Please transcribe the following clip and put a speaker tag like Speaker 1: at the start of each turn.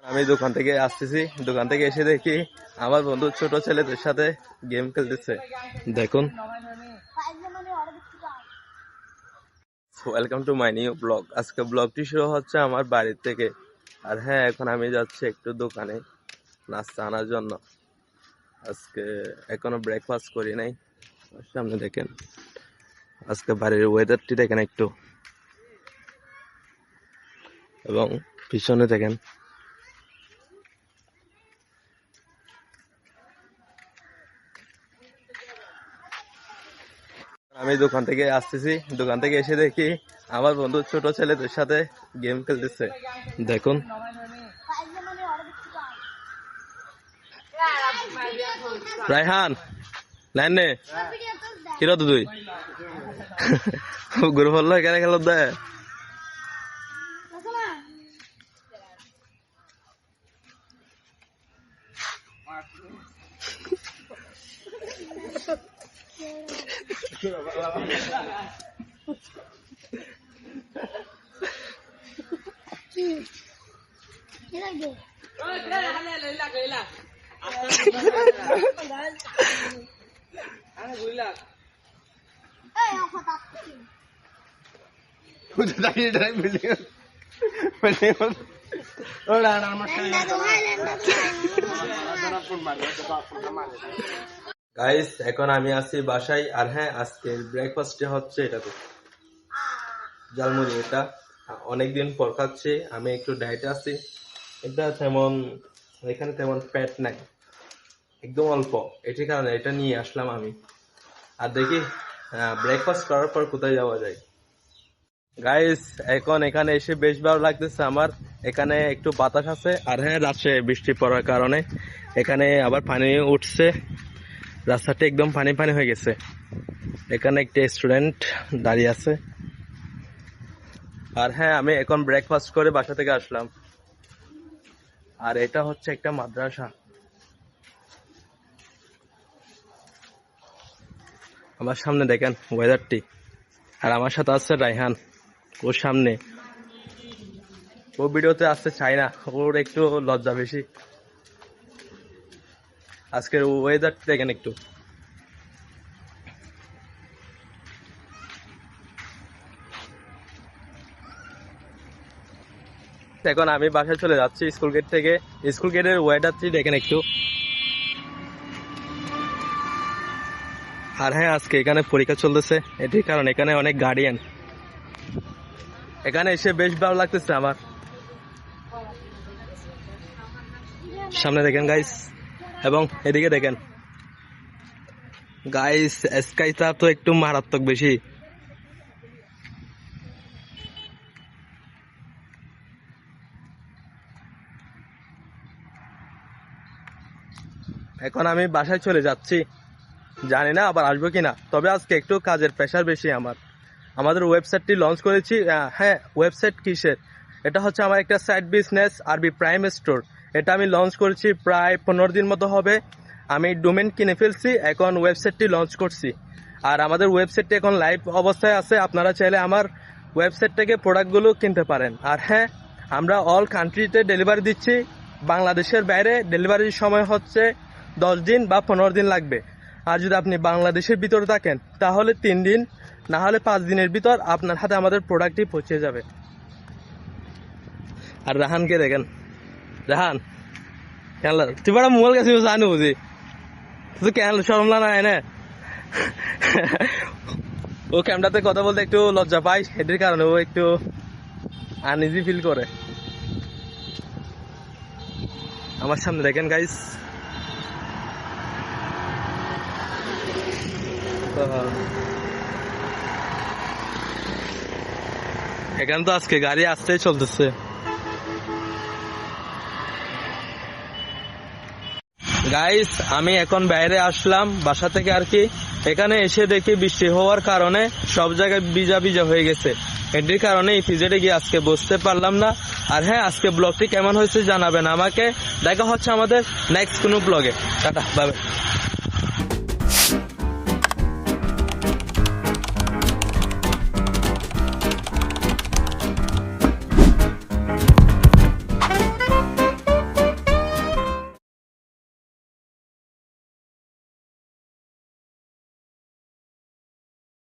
Speaker 1: আমি দোকান থেকে আসতেছি, দোকান থেকে এসে দেখি আমার বন্ধু ছোট ছেলেদের সাথে গেম খেলতেছে। দেখুন, welcome to my new blog. আজকে ব্লগটি শুরু হচ্ছে আমার বাড়ির থেকে। আর হ্যাঁ, এখন আমি যাচ্ছি একটু দোকানে নাস্তা আনার জন্য। আজকে এখনো ব্রেকফাস্ট করি নাই। সামনে দেখেন, আজকে বাড়ির ওয়েদারটি দেখেন একটু, এবং পিছনে দেখেন আমি দোকান থেকে আসতেছি, দোকান থেকে এসে দেখি আমার বন্ধু ছোট ছেলেদের সাথে গেম খেলতেছে। দেখুন, রায়হান লাইন নে কিরো তুই গুরু বললো এখানে খেলো দেয়। গাইস, এখন আমি আছি বাসায়। আর হ্যাঁ, আজকের ব্রেকফাস্টে হচ্ছে এটাতে ঝালমুড়ি। এটা অনেকদিন পর খাচ্ছি, আমি একটু ডায়েটে আছি। এটা তেমন এখানে তেমন ফ্যাট নাই, একদম অল্প, এটির কারণে এটা নিয়ে আসলাম আমি। আর দেখি ব্রেকফাস্ট করার পর কোথায় যাওয়া যায়। গাইস, এখন এখানে এসে বেশ ভালো লাগতেছে আমার। এখানে একটু বাতাস আছে। আর হ্যাঁ, রাত্রে বৃষ্টি পড়ার কারণে এখানে আবার পানি উঠছে, রাস্তাটা একদম পানি পানি হয়ে গেছে। এখানে একটা স্টুডেন্ট দাঁড়িয়ে আছে। আর হ্যাঁ, আমি এখন ব্রেকফাস্ট করে বাসা থেকে আসলাম। আর এটা হচ্ছে একটা মাদ্রাসা। আমার সামনে দেখেন ওয়েদারটি। আর আমার সাথে আছে রায়হান, ওর সামনে। ও ভিডিওতে আসতে চায় না, ওর একটু লজ্জা বেশি। আজকের ওয়েদারটি দেখেন একটু। এখন আমি বাসায় চলে যাচ্ছি স্কুল গেট থেকে। স্কুল গেটের ওয়েদারটি দেখেন একটু। আর হ্যাঁ, আজকে এখানে পরীক্ষা চলতেছে, এটির কারণে এখানে অনেক গার্ডিয়ান। এখানে এসে বেশ ভালো লাগতেছে আমার। সামনে দেখেন গাইস, এবং এদিকে দেখেন গাইস, স্কাইটা তো একটু মারাত্মক বেশি। এখন আমি বাসায় চলে যাচ্ছি, জানি না আবার আসবো কিনা। তবে আজকে একটু কাজের প্রেশার বেশি আমার। আমাদের ওয়েবসাইটটি লঞ্চ করেছি। হ্যাঁ, ওয়েবসাইট কিসের? এটা হচ্ছে আমার একটা সাইড বিজনেস, আরবি প্রাইম স্টোর। এটা আমি লঞ্চ করেছি প্রায় 15 দিন মতো হবে। আমি ডোমেন কিনে ফেলছি, এখন ওয়েবসাইটটি লঞ্চ করছি। আর আমাদের ওয়েবসাইটটি এখন লাইভ অবস্থায় আছে। আপনারা চাইলে আমার ওয়েবসাইট থেকে প্রোডাক্টগুলো কিনতে পারেন। আর হ্যাঁ, আমরা অল কান্ট্রিতে ডেলিভারি দিচ্ছি। বাংলাদেশের বাইরে ডেলিভারির সময় হচ্ছে 10 দিন বা 15 দিন লাগবে। আর যদি আপনি বাংলাদেশের ভিতরে থাকেন তাহলে 3 দিন, না হলে 5 দিনের ভিতর আপনার হাতে আমাদের প্রোডাক্টটি পৌঁছে যাবে। আর রাহানকে দেখেন, রাহান কেন তুই বড় মোবাইল গেছিস জানি বুঝি, তুই কেন শরমলা না এনে। ও ক্যামেরাতে কথা বলতে একটু লজ্জা পায়, এটির কারণে ও একটু আনইজি ফিল করে। আমার সামনে দেখেন গাইস, এখানে তো আজকে গাড়ি আসতেই চলতেছে। গাইস, আমি এখন বাইরে আসলাম বাসা থেকে আর কি। এখানে এসে দেখি বৃষ্টি হওয়ার কারণে সব জায়গায় ভিজা ভিজা হয়ে গেছে। এটির কারণে এই ফিজেটে গিয়ে আজকে বসতে পারলাম না। আর হ্যাঁ, আজকে ব্লগটি কেমন হয়েছে জানাবেন আমাকে। দেখা হচ্ছে আমাদের নেক্সট কোনো ব্লগে। Tata, bye bye.